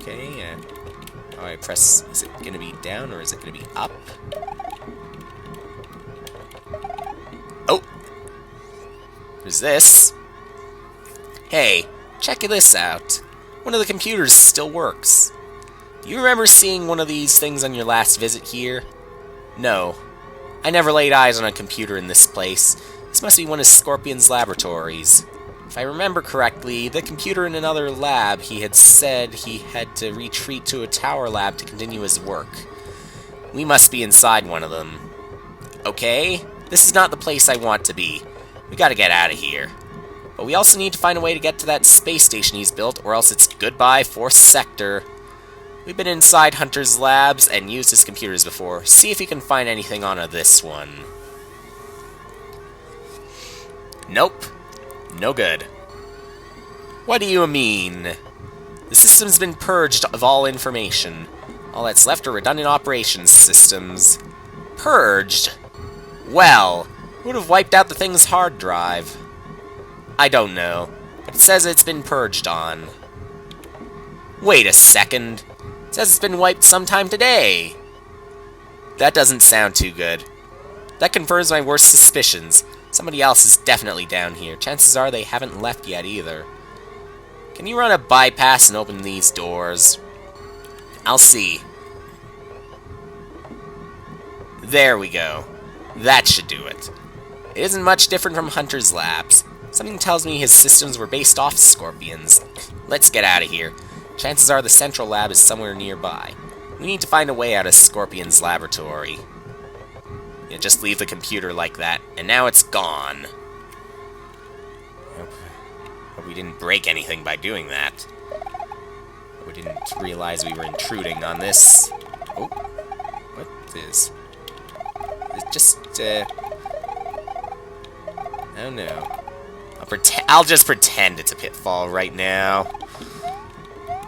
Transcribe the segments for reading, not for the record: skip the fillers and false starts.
Okay, oh, I press... Is it gonna be down, or is it gonna be up? Oh! There's this. Hey, check this out. One of the computers still works. Do you remember seeing one of these things on your last visit here? No. I never laid eyes on a computer in this place. This must be one of Scorpion's laboratories. If I remember correctly, the computer in another lab, he had said he had to retreat to a tower lab to continue his work. We must be inside one of them. Okay, this is not the place I want to be. We gotta get out of here. But we also need to find a way to get to that space station he's built, or else it's goodbye, Fourth Sector. We've been inside Hunter's labs and used his computers before. See if you can find anything on this one. Nope. No good. What do you mean? The system's been purged of all information. All that's left are redundant operations systems. Purged? Well, who would have wiped out the thing's hard drive? I don't know, but it says it's been purged on. Wait a second. It says it's been wiped sometime today. That doesn't sound too good. That confirms my worst suspicions. Somebody else is definitely down here. Chances are they haven't left yet either. Can you run a bypass and open these doors? I'll see. There we go. That should do it. It isn't much different from Hunter's labs. Something tells me his systems were based off Scorpion's. Let's get out of here. Chances are the central lab is somewhere nearby. We need to find a way out of Scorpion's laboratory. Yeah, just leave the computer like that, and now it's gone. Hope we didn't break anything by doing that. We didn't realize we were intruding on this. Oh, what is... It's just, I don't know. I'll just pretend it's a pitfall right now.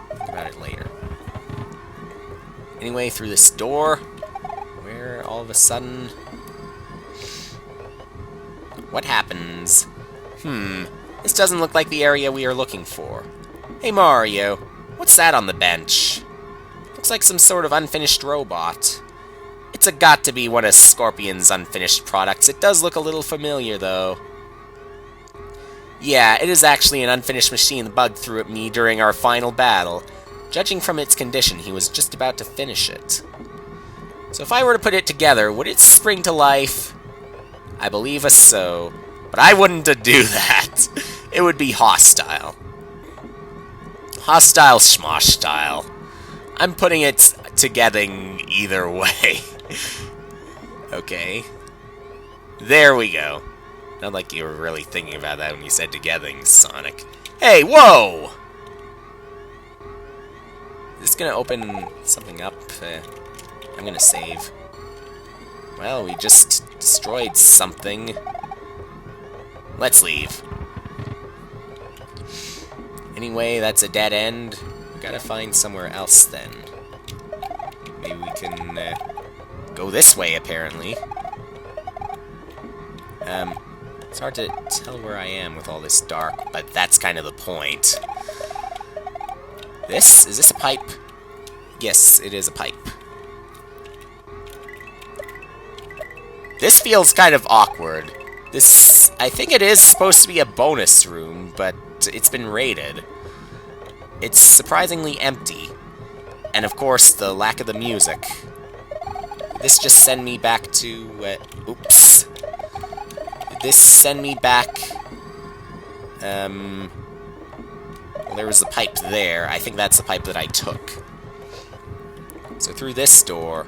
Think about it later. Anyway, through this door, where all of a sudden... What happens? This doesn't look like the area we are looking for. Hey Mario, what's that on the bench? Looks like some sort of unfinished robot. It's got to be one of Scorpion's unfinished products. It does look a little familiar, though. Yeah, it is actually an unfinished machine the bug threw at me during our final battle. Judging from its condition, he was just about to finish it. So if I were to put it together, would it spring to life? I believe so, but I wouldn't do that. It would be hostile. Hostile schmosh style. I'm putting it together either way. Okay. There we go. Not like you were really thinking about that when you said together, Sonic. Hey, whoa! Is this gonna open something up? I'm gonna save. Well, we just destroyed something. Let's leave. Anyway, that's a dead end. We gotta find somewhere else then. Maybe we can go this way, apparently. It's hard to tell where I am with all this dark, but that's kind of the point. Is this a pipe? Yes, it is a pipe. This feels kind of awkward. I think it is supposed to be a bonus room, but it's been raided. It's surprisingly empty. And of course, the lack of the music. Did this just send me back to... oops. Did this send me back... Well, there was a pipe there. I think that's the pipe that I took. So through this door,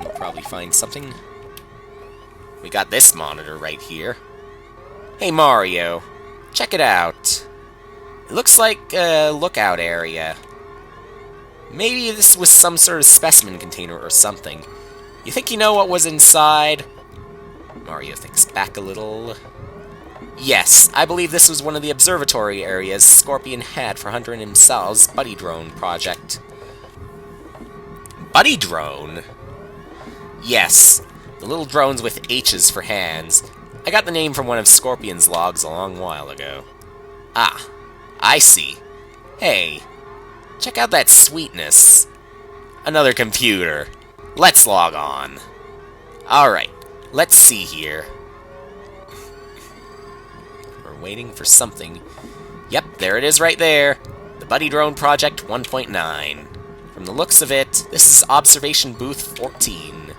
we'll probably find something. We got this monitor right here. Hey Mario, check it out. It looks like a lookout area. Maybe this was some sort of specimen container or something. You think you know what was inside? Mario thinks back a little. Yes, I believe this was one of the observatory areas Scorpion had for Hunter and himself's Buddy Drone project. Buddy Drone? Yes, the little drones with H's for hands. I got the name from one of Scorpion's logs a long while ago. Ah, I see. Hey, Check out that sweetness. Another computer. Let's log on. Alright, let's see here. We're waiting for something. Yep, there it is right there. The Buddy Drone Project 1.9. From the looks of it, this is Observation Booth 14.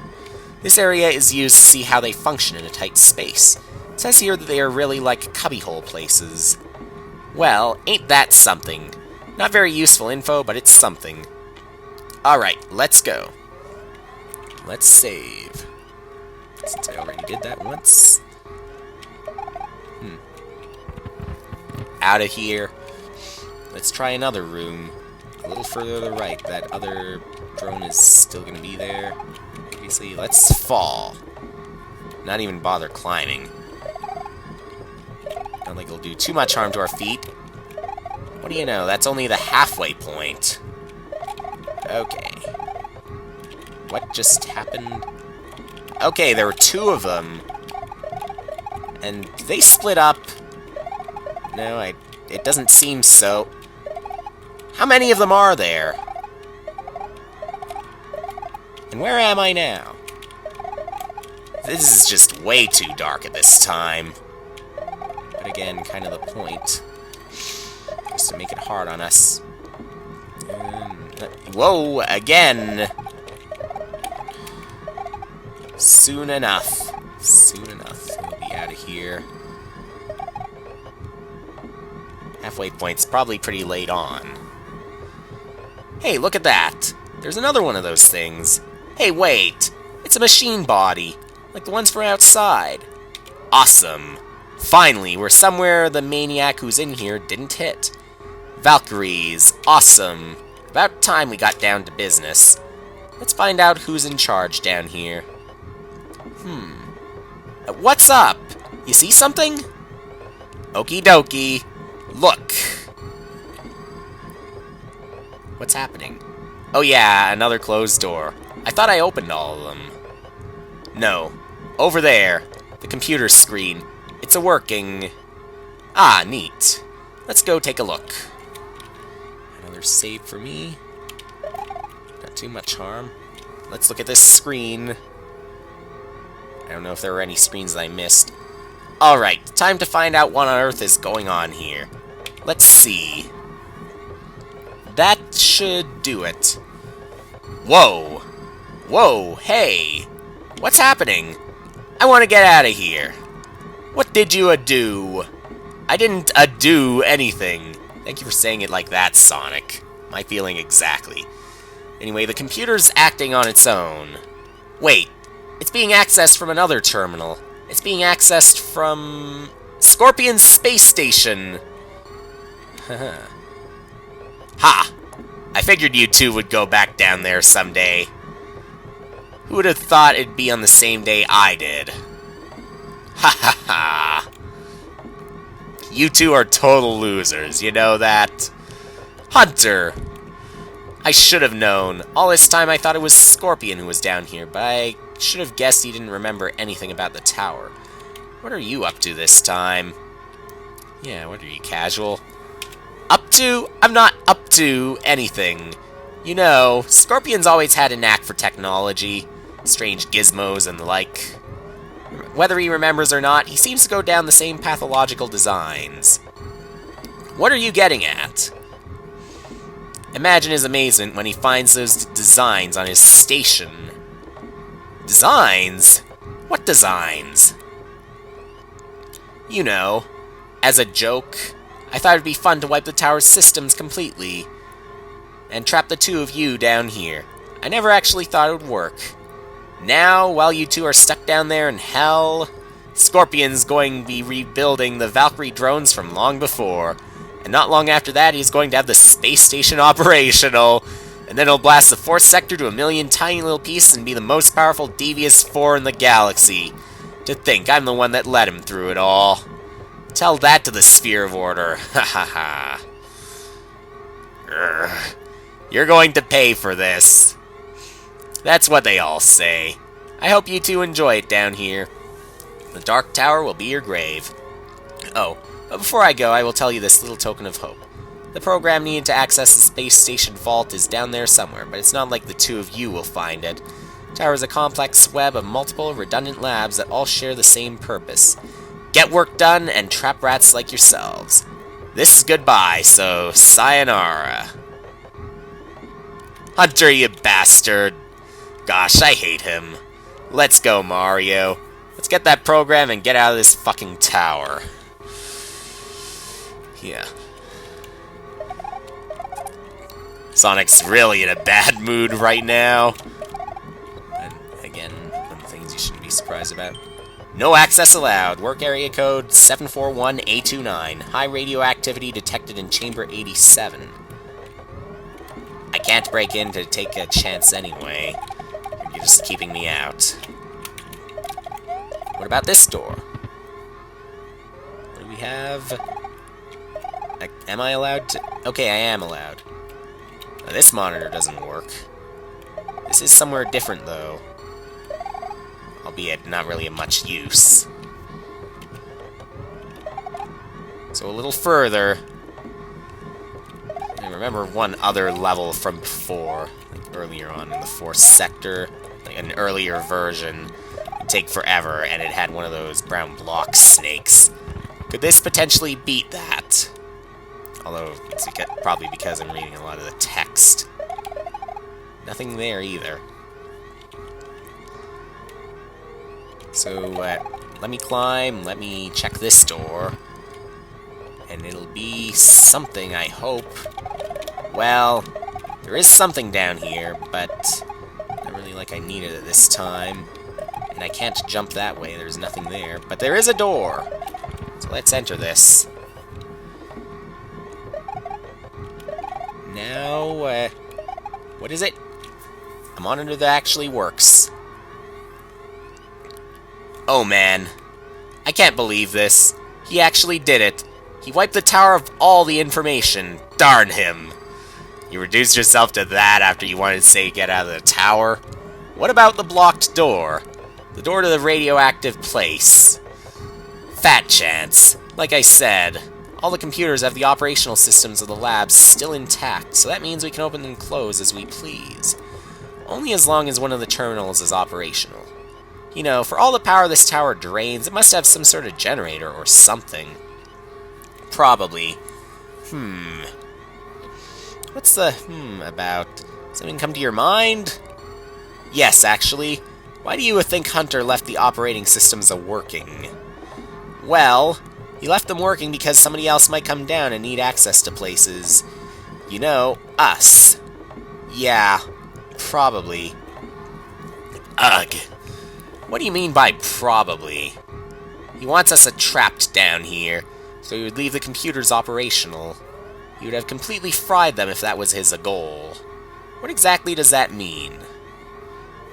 This area is used to see how they function in a tight space. It says here that they are really like cubbyhole places. Well, ain't that something? Not very useful info, but it's something. Alright, let's go. Let's save. Since I already did that once. Out of here. Let's try another room. A little further to the right. That other drone is still going to be there. Obviously, let's fall. Not even bother climbing. Don't think it'll do too much harm to our feet. What do you know? That's only the halfway point. Okay. What just happened? Okay, there were two of them. And they split up. No, it doesn't seem so. How many of them are there? And where am I now? This is just way too dark at this time. But again, kind of the point. Just to make it hard on us. Whoa, again! Soon enough. Soon enough. We'll be out of here. Halfway point's probably pretty late on. Hey, look at that! There's another one of those things. Hey, wait! It's a machine body, like the ones from outside. Awesome! Finally, we're somewhere the maniac who's in here didn't hit. Valkyries, awesome! About time we got down to business. Let's find out who's in charge down here. What's up? You see something? Okie dokie. Look. What's happening? Oh yeah, another closed door. I thought I opened all of them. No. Over there. The computer screen. It's a working... Ah, neat. Let's go take a look. Another save for me. Not too much harm. Let's look at this screen. I don't know if there were any screens that I missed. Alright, time to find out what on earth is going on here. Let's see. That should do it. Whoa! Whoa, hey! What's happening? I want to get out of here. What did you do? I didn't do anything. Thank you for saying it like that, Sonic. My feeling exactly. Anyway, the computer's acting on its own. Wait, it's being accessed from another terminal. It's being accessed from... Scorpion's space station! Ha! I figured you two would go back down there someday. Who would have thought it'd be on the same day I did? Ha ha ha! You two are total losers, you know that? Hunter! I should have known. All this time I thought it was Scorpion who was down here, but I should have guessed he didn't remember anything about the tower. What are you up to this time? Yeah, what are you, casual? Up to? I'm not up to anything. You know, Scorpion's always had a knack for technology, strange gizmos and the like. Whether he remembers or not, he seems to go down the same pathological designs. What are you getting at? Imagine his amazement when he finds those designs on his station. Designs? What designs? You know, as a joke, I thought it'd be fun to wipe the tower's systems completely, and trap the two of you down here. I never actually thought it would work. Now, while you two are stuck down there in hell, Scorpion's going to be rebuilding the Valkyrie drones from long before, and not long after that he's going to have the space station operational, and then he'll blast the fourth sector to a million tiny little pieces and be the most powerful devious four in the galaxy. To think I'm the one that led him through it all. Tell that to the Sphere of Order. Ha ha ha. You're going to pay for this. That's what they all say. I hope you two enjoy it down here. The Dark Tower will be your grave. Oh, but before I go, I will tell you this little token of hope. The program needed to access the space station vault is down there somewhere, but it's not like the two of you will find it. The tower is a complex web of multiple redundant labs that all share the same purpose. Get work done and trap rats like yourselves. This is goodbye, so sayonara. Hunter, you bastard. Gosh, I hate him. Let's go, Mario. Let's get that program and get out of this fucking tower. Yeah. Sonic's really in a bad mood right now. And again, one of the things you shouldn't be surprised about. No access allowed. Work area code 741A29. High radioactivity detected in chamber 87. I can't break in to take a chance anyway. You're just keeping me out. What about this door? What do we have? Am I allowed to? Okay, I am allowed. Now, this monitor doesn't work. This is somewhere different, though. Albeit not really of much use. So a little further. I remember one other level from before, like earlier on in the 4th sector, like an earlier version. It'd take forever, and it had one of those brown block snakes. Could this potentially beat that? Although, it's probably because I'm reading a lot of the text. Nothing there either. So, let me climb, let me check this door. And it'll be something, I hope. Well, there is something down here, but not really like I need it at this time. And I can't jump that way, there's nothing there. But there is a door! So let's enter this. Now, what is it? A monitor that actually works. Oh man, I can't believe this. He actually did it. He wiped the tower of all the information. Darn him. You reduced yourself to that after you wanted to say get out of the tower? What about the blocked door? The door to the radioactive place. Fat chance. Like I said, all the computers have the operational systems of the labs still intact, so that means we can open and close as we please. Only as long as one of the terminals is operational. You know, for all the power this tower drains, it must have some sort of generator or something. Probably. What's the about? Something come to your mind? Yes, actually. Why do you think Hunter left the operating systems a-working? Well, he left them working because somebody else might come down and need access to places. You know, us. Yeah, probably. Ugh. What do you mean by probably? He wants us trapped down here, so he would leave the computers operational. He would have completely fried them if that was his goal. What exactly does that mean?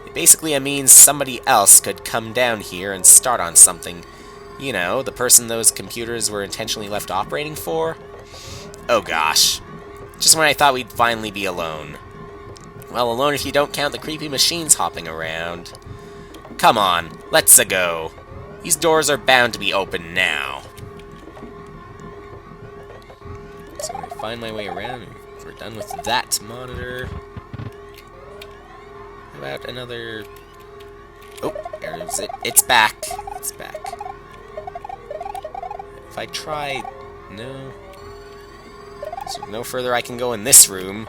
It basically means somebody else could come down here and start on something. You know, the person those computers were intentionally left operating for? Oh gosh. Just when I thought we'd finally be alone. Well, alone if you don't count the creepy machines hopping around. Come on, let's go. These doors are bound to be open now. So I find my way around. We're done with that monitor. How about another... Oh, there is it. It's back. It's back. If I try... No. So no further I can go in this room.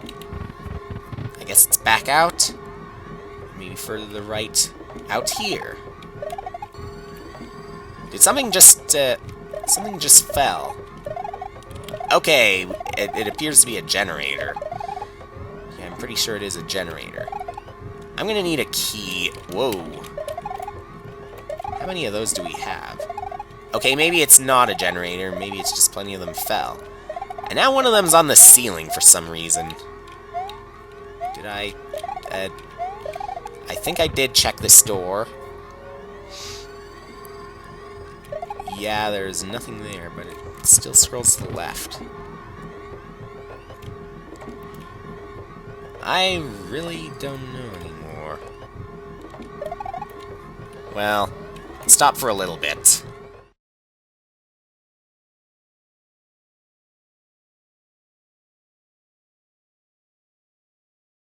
I guess it's back out. Maybe further to the right. Out here. Did something just... something just fell. Okay, it appears to be a generator. Yeah, I'm pretty sure it is a generator. I'm gonna need a key. Whoa. How many of those do we have? Okay, maybe it's not a generator. Maybe it's just plenty of them fell. And now one of them's on the ceiling for some reason. Did I think I did check this door. Yeah, there's nothing there, but it still scrolls to the left. I really don't know anymore. Well, stop for a little bit.